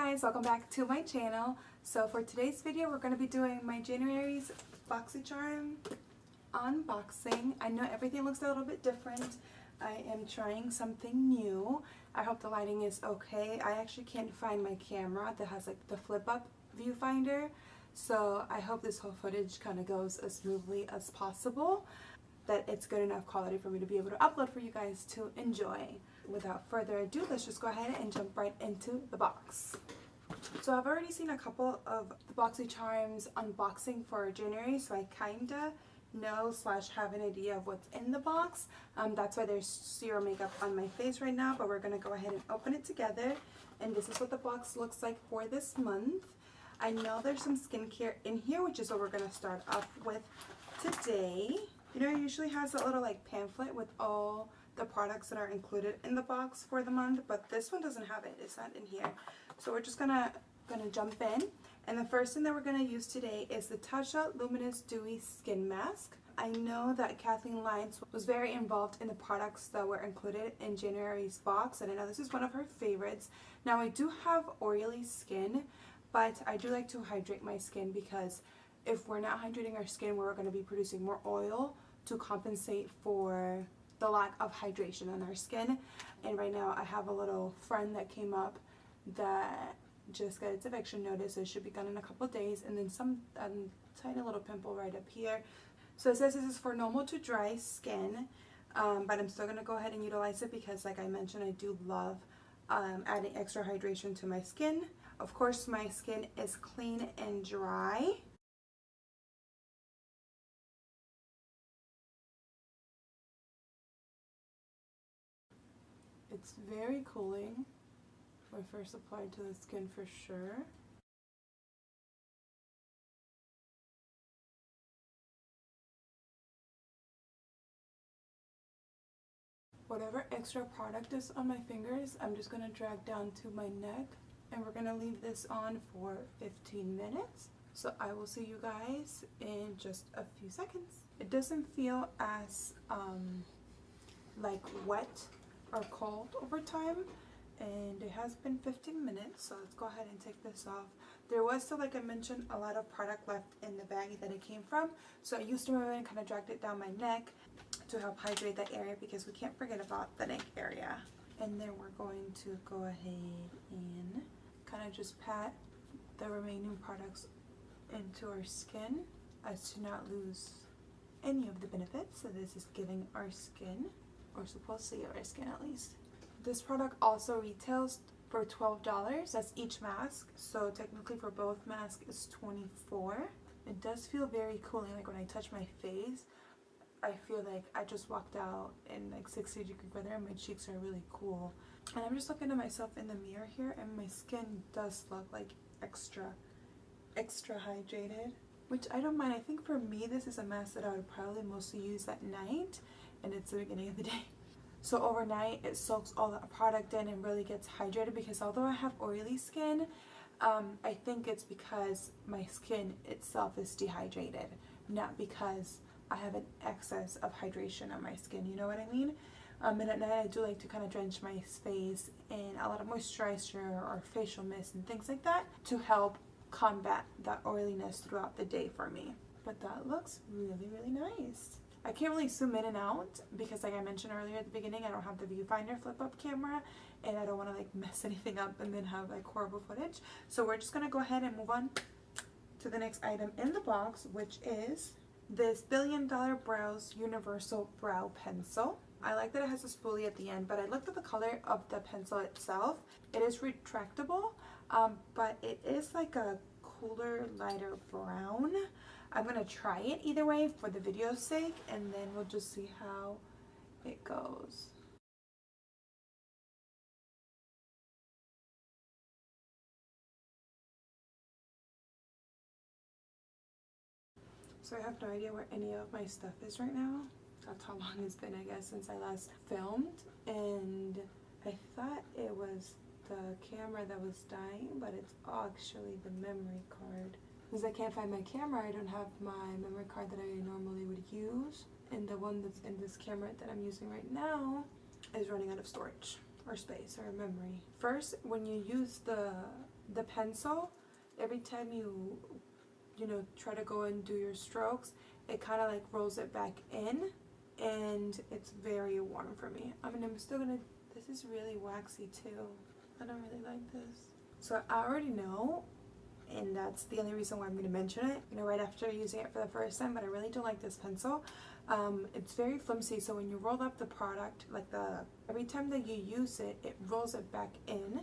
guys, welcome back to my channel. So for today's video, we're going to be doing my January's Boxycharm unboxing. I know everything looks a little bit different. I am trying something new. I hope the lighting is okay. I actually can't find my camera that has like the flip up viewfinder. So I hope this whole footage kind of goes as smoothly as possible, that it's good enough quality for me to be able to upload for you guys to enjoy. Without further ado, let's just go ahead and jump right into the box. So I've already seen a couple of the Boxycharm's unboxing for January, so I kinda know / have an idea of what's in the box. That's why there's zero makeup on my face right now, but we're gonna go ahead and open it together. And this is what the box looks like for this month. I know there's some skincare in here, which is what we're gonna start off with today. You know, it usually has a little like pamphlet with all the products that are included in the box for the month, but this one doesn't have it. It's not in here. So we're just gonna jump in. And the first thing that we're gonna use today is the Tatcha Luminous Dewy Skin Mask. I know that Kathleen Lyons was very involved in the products that were included in January's box, and I know this is one of her favorites. Now I do have oily skin, but I do like to hydrate my skin, because if we're not hydrating our skin, we're going to be producing more oil to compensate for the lack of hydration on our skin. And right now I have a little friend that came up that just got its eviction notice, so it should be gone in a couple of days, and then some tiny little pimple right up here. So it says this is for normal to dry skin, but I'm still going to go ahead and utilize it because, like I mentioned, I do love adding extra hydration to my skin. Of course, my skin is clean and dry. It's very cooling when first applied to the skin, for sure. Whatever extra product is on my fingers, I'm just going to drag down to my neck, and we're going to leave this on for 15 minutes. So I will see you guys in just a few seconds. It doesn't feel as like wet or cold over time, and it has been 15 minutes, so let's go ahead and take this off. There was still, like I mentioned, a lot of product left in the baggie that it came from, so I used to remove it and kind of dragged it down my neck to help hydrate that area, because we can't forget about the neck area. And then we're going to go ahead and kind of just pat the remaining products into our skin as to not lose any of the benefits. So this is giving our skin, or supposed to give our skin at least. This product also retails for $12. That's each mask, so technically for both masks is $24. It does feel very cooling. Like when I touch my face, I feel like I just walked out in like 60-degree weather and my cheeks are really cool. And I'm just looking at myself in the mirror here, and my skin does look like extra hydrated, which I don't mind. I think for me, this is a mask that I would probably mostly use at night, and it's the beginning of the day. So overnight, it soaks all the product in and really gets hydrated, because although I have oily skin, I think it's because my skin itself is dehydrated, not because I have an excess of hydration on my skin, you know what I mean? And at night I do like to kind of drench my face in a lot of moisturizer or facial mist and things like that to help combat that oiliness throughout the day for me. But that looks really, really nice. I can't really zoom in and out because, like I mentioned earlier at the beginning, I don't have the viewfinder flip-up camera, and I don't want to like mess anything up and then have like horrible footage. So we're just going to go ahead and move on to the next item in the box, which is this Billion Dollar Brows Universal Brow Pencil. I like that it has a spoolie at the end, but I looked at the color of the pencil itself. It is retractable, but it is like a cooler, lighter brown. I'm going to try it either way for the video's sake, and then we'll just see how it goes. So I have no idea where any of my stuff is right now. That's how long it's been, I guess, since I last filmed. And I thought it was the camera that was dying, but it's actually the memory card. Because I can't find my camera, I don't have my memory card that I normally would use. And the one that's in this camera that I'm using right now is running out of storage or space or memory. First, when you use the the pencil, every time you know, try to go and do your strokes, it kind of like rolls it back in, and it's very warm for me. I mean, I'm still gonna, this is really waxy too. I don't really like this. So I already know, and that's the only reason why I'm gonna mention it, you know, right after using it for the first time, but I really don't like this pencil. It's very flimsy, so when you roll up the product, like every time that you use it, it rolls it back in.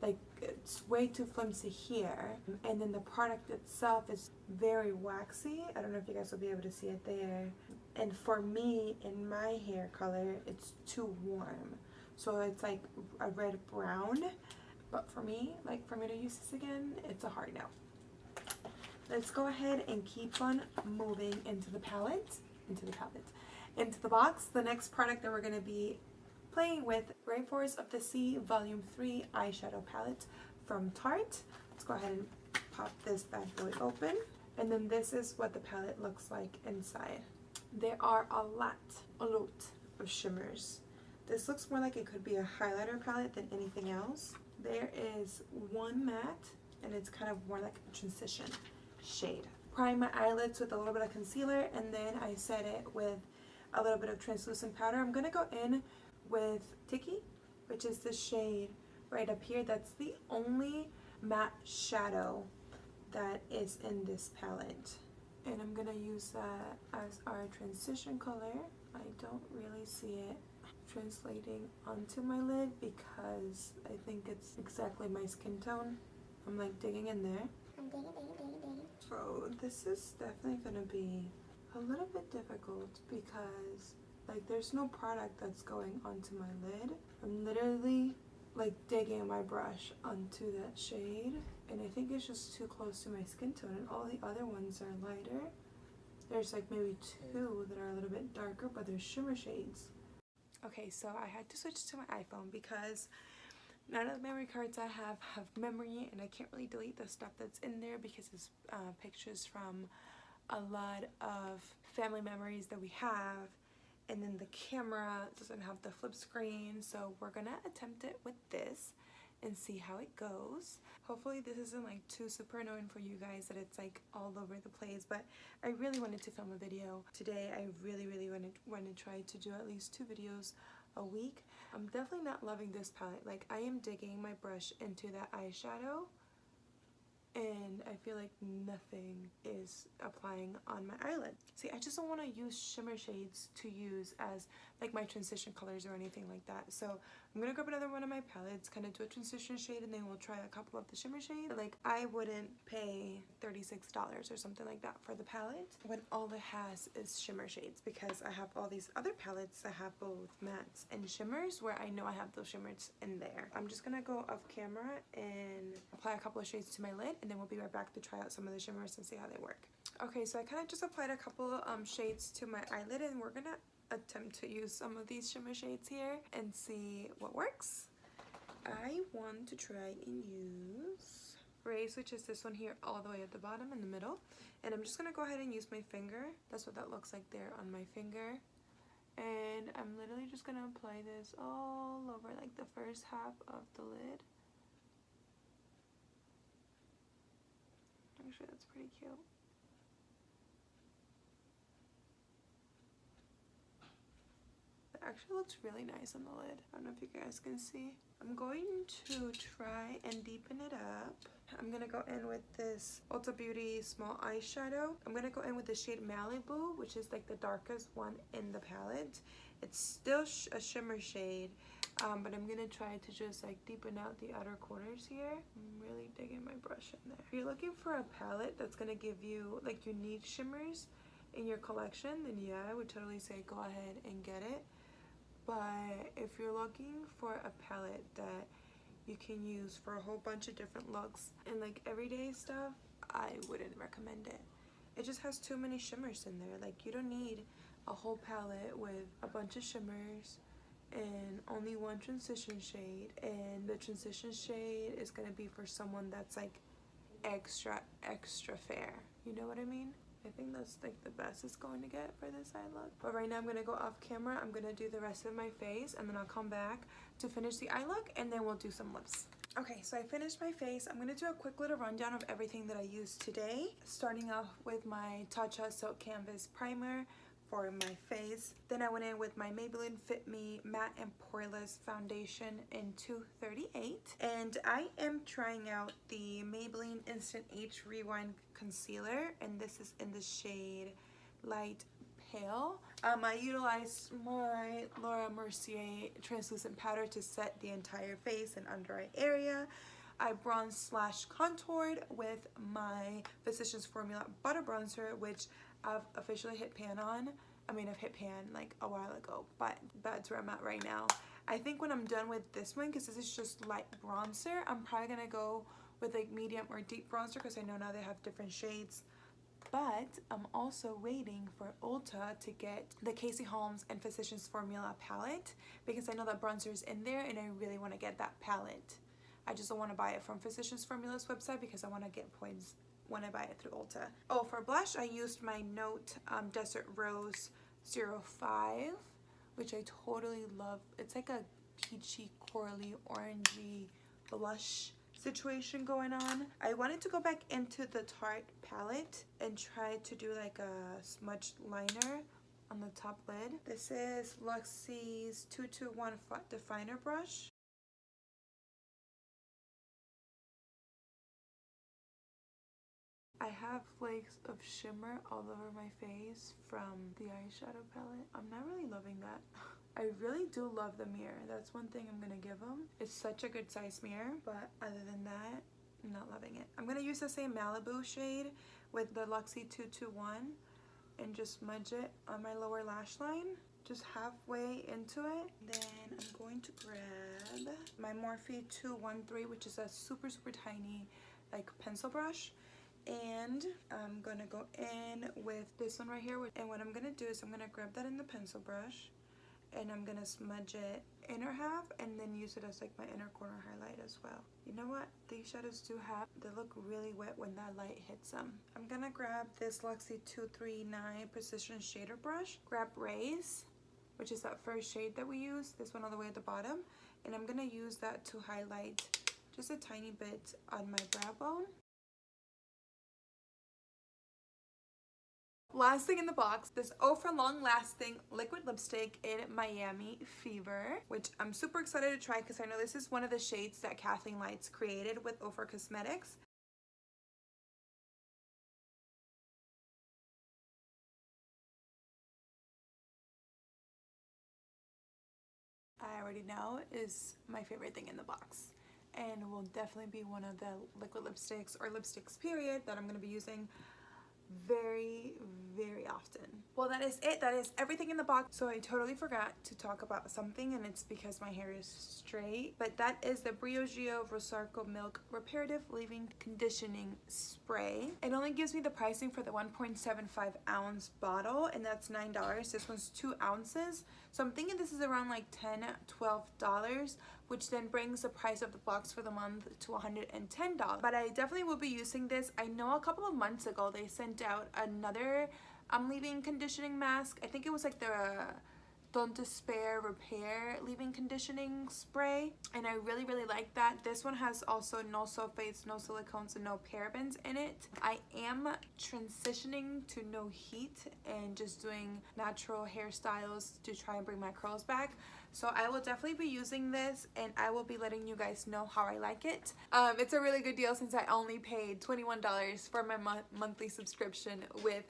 Like, it's way too flimsy here, and then the product itself is very waxy. I don't know if you guys will be able to see it there. And for me, in my hair color, it's too warm, so it's like a red brown. But for me, like, for me to use this again, it's a hard no. Let's go ahead and keep on moving into the box. The next product that we're going to be playing with, Rainforest of the Sea Volume 3 Eyeshadow Palette from Tarte. Let's go ahead and pop this bad boy open. And then this is what the palette looks like inside. There are a lot of shimmers. This looks more like it could be a highlighter palette than anything else. There is one matte, and it's kind of more like a transition shade. Prime my eyelids with a little bit of concealer, and then I set it with a little bit of translucent powder. I'm gonna go in with Tiki, which is the shade right up here. That's the only matte shadow that is in this palette, and I'm gonna use that as our transition color. I don't really see it translating onto my lid because I think it's exactly my skin tone. I'm like digging in there. So this is definitely gonna be a little bit difficult because like there's no product that's going onto my lid. I'm literally like digging my brush onto that shade, and I think it's just too close to my skin tone, and all the other ones are lighter. There's like maybe two that are a little bit darker, but they're shimmer shades. Okay, so I had to switch to my iPhone because none of the memory cards I have memory, and I can't really delete the stuff that's in there because it's pictures from a lot of family memories that we have, and then the camera doesn't have the flip screen, so we're gonna attempt it with this and see how it goes. Hopefully this isn't like too super annoying for you guys that it's like all over the place, but I really wanted to film a video today. I really want to try to do at least 2 videos a week. I'm definitely not loving this palette. Like, I am digging my brush into that eyeshadow, and I feel like nothing is applying on my eyelid. See, I just don't want to use shimmer shades to use as like my transition colors or anything like that. So I'm gonna grab another one of my palettes, kind of do a transition shade, and then we'll try a couple of the shimmer shades. Like, I wouldn't pay $36 or something like that for the palette when all it has is shimmer shades, because I have all these other palettes that have both mattes and shimmers where I know I have those shimmers in there. I'm just gonna go off camera and apply a couple of shades to my lid, and then we'll be right back to try out some of the shimmers and see how they work. Okay, so I kind of just applied a couple of shades to my eyelid, and we're gonna attempt to use some of these shimmer shades here and see what works. I want to try and use Race, which is this one here all the way at the bottom in the middle, and I'm just gonna go ahead and use my finger. That's what that looks like there on my finger, and I'm literally just gonna apply this all over like the first half of the lid. Actually, that's pretty cute. It actually looks really nice on the lid. I don't know if you guys can see. I'm going to try and deepen it up. I'm gonna go in with this Ulta Beauty small eyeshadow. I'm gonna go in with the shade Malibu, which is like the darkest one in the palette. It's still a shimmer shade, but I'm gonna try to just like deepen out the outer corners here. I'm really digging my brush in there. If you're looking for a palette that's gonna give you like unique shimmers in your collection, then yeah, I would totally say go ahead and get it. But if you're looking for a palette that you can use for a whole bunch of different looks and like everyday stuff, I wouldn't recommend it. It just has too many shimmers in there. Like, you don't need a whole palette with a bunch of shimmers and only one transition shade, and the transition shade is gonna be for someone that's like extra fair. You know what I mean? I think that's like the best it's going to get for this eye look. But right now I'm gonna go off camera. I'm gonna do the rest of my face, and then I'll come back to finish the eye look, and then we'll do some lips. Okay, so I finished my face. I'm going to do a quick little rundown of everything that I used today. Starting off with my Tatcha Silk Canvas Primer for my face. Then I went in with my Maybelline Fit Me Matte and Poreless Foundation in 238. And I am trying out the Maybelline Instant Age Rewind Concealer. And this is in the shade Light Pale. I utilized my Mercier translucent powder to set the entire face and under eye area. I bronzed / contoured with my Physicians Formula Butter Bronzer, which I've officially hit pan on. I mean, I've hit pan like a while ago, but that's where I'm at right now. I think when I'm done with this one, because this is just light bronzer, I'm probably gonna go with like medium or deep bronzer, because I know now they have different shades. But I'm also waiting for Ulta to get the Casey Holmes and Physicians Formula palette, because I know that bronzer is in there and I really want to get that palette. I just don't want to buy it from Physicians Formula's website because I want to get points when I buy it through Ulta. Oh, for blush, I used my Note Desert Rose 05, which I totally love. It's like a peachy, corally, orangey blush situation going on. I wanted to go back into the Tarte palette and try to do like a smudge liner on the top lid. This is Luxie's 221 Flat Definer Brush. I have flakes of shimmer all over my face from the eyeshadow palette. I'm not really loving that. I really do love the mirror. That's one thing I'm gonna give them. It's such a good size mirror, but other than that, I'm not loving it. I'm gonna use the same Malibu shade with the Luxie 221 and just smudge it on my lower lash line, just halfway into it. Then I'm going to grab my Morphe 213, which is a super tiny like pencil brush. And I'm gonna go in with this one right here. And what I'm gonna do is I'm gonna grab that in the pencil brush and I'm gonna smudge it inner half and then use it as like my inner corner highlight as well. You know what? These shadows do have, they look really wet when that light hits them. I'm gonna grab this Luxie 239 Precision Shader Brush, grab Raise, which is that first shade that we use, this one all the way at the bottom. And I'm gonna use that to highlight just a tiny bit on my brow bone. Last thing in the box, this Ofra Long Lasting Liquid Lipstick in Miami Fever, which I'm super excited to try because I know this is one of the shades that Kathleen Lights created with Ofra Cosmetics. I already know is my favorite thing in the box and will definitely be one of the liquid lipsticks or lipsticks period that I'm going to be using very often. Well, that is it. That is everything in the box. So I totally forgot to talk about something, and it's because my hair is straight, but that is the Briogeo Rosarco Milk Reparative Leave-In Conditioning Spray. It only gives me the pricing for the 1.75 ounce bottle, and that's $9. This one's 2 ounces, so I'm thinking this is around like $10-12, which then brings the price of the box for the month to $110. But I definitely will be using this. I know a couple of months ago they sent out another leave-in conditioning mask. I think it was like the Don't Despair Repair leave-in conditioning spray, and I really like that. This one has also no sulfates, no silicones, and no parabens in it. I am transitioning to no heat and just doing natural hairstyles to try and bring my curls back. So I will definitely be using this, and I will be letting you guys know how I like it. It's a really good deal since I only paid $21 for my monthly subscription with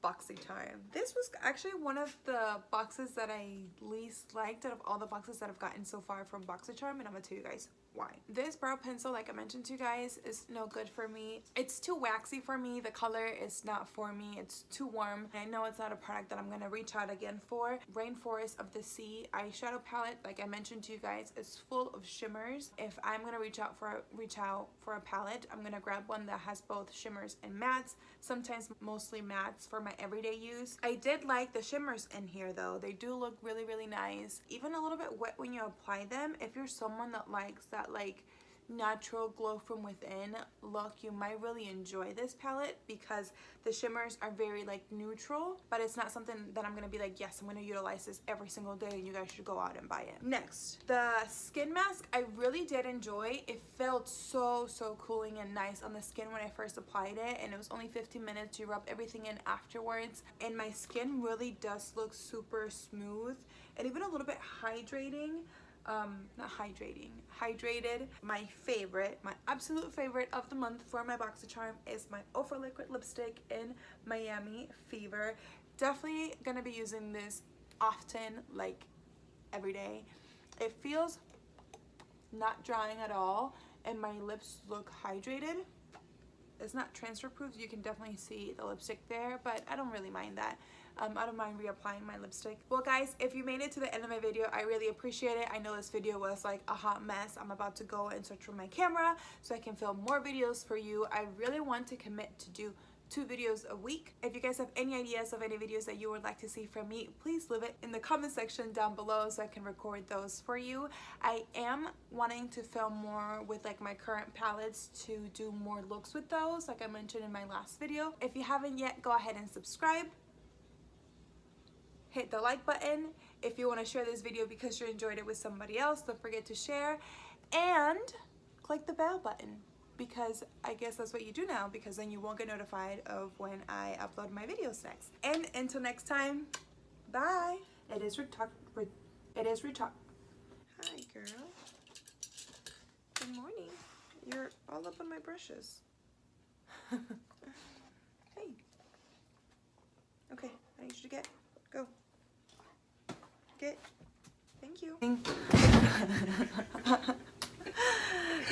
Boxycharm. This was actually one of the boxes that I least liked out of all the boxes that I've gotten so far from Boxycharm, and I'm gonna tell you guys why. This brow pencil, like I mentioned to you guys, is no good for me. It's too waxy for me. The color is not for me. It's too warm. I know it's not a product that I'm gonna reach out again for. Rainforest of the Sea eyeshadow palette, like I mentioned to you guys, is full of shimmers. If I'm gonna reach out for a palette, I'm gonna grab one that has both shimmers and mattes. Sometimes mostly mattes for my everyday use. I did like the shimmers in here though. They do look really nice. Even a little bit wet when you apply them. If you're someone that likes that like natural glow from within look, you might really enjoy this palette because the shimmers are very like neutral, but it's not something that I'm gonna be like, yes, I'm gonna utilize this every single day and you guys should go out and buy it. Next, the skin mask I really did enjoy. It felt so cooling and nice on the skin when I first applied it, and it was only 15 minutes. You rub everything in afterwards, and my skin really does look super smooth and even a little bit hydrating. Hydrated. My favorite, my absolute favorite of the month for my Boxycharm is my Ofra liquid lipstick in Miami Fever. Definitely gonna be using this often, like every day. It feels not drying at all, and my lips look hydrated. It's not transfer proof, you can definitely see the lipstick there, but I don't really mind that. I don't mind reapplying my lipstick. Well guys, if you made it to the end of my video, I really appreciate it. I know this video was like a hot mess. I'm about to go and search for my camera so I can film more videos for you. I really want to commit to do 2 videos a week. If you guys have any ideas of any videos that you would like to see from me, please leave it in the comment section down below so I can record those for you. I am wanting to film more with like my current palettes to do more looks with those, like I mentioned in my last video. If you haven't yet, go ahead and subscribe. Hit the like button. If you want to share this video because you enjoyed it with somebody else, don't forget to share, and click the bell button, because I guess that's what you do now, because then you won't get notified of when I upload my videos next. And until next time, bye. It is retalk. Hi girl. Good morning. You're all up on my brushes. Hey. Okay, I need you to go. Get. Thank you.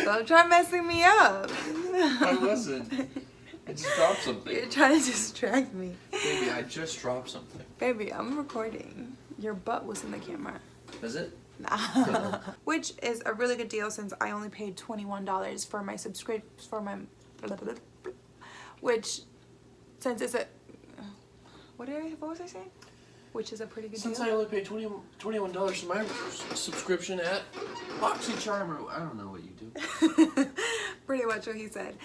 Don't try messing me up. I wasn't. I just dropped something. You're trying to distract me. Baby, I just dropped something. Baby, I'm recording. Your butt was in the camera. Is it? Nah. Which is a really good deal since I only paid $21 for my subscription, which, since it's a, what was I saying? Which is a pretty good deal. Since I only paid $21 for my subscription at Boxycharm, or I don't know what you do. Pretty much what he said.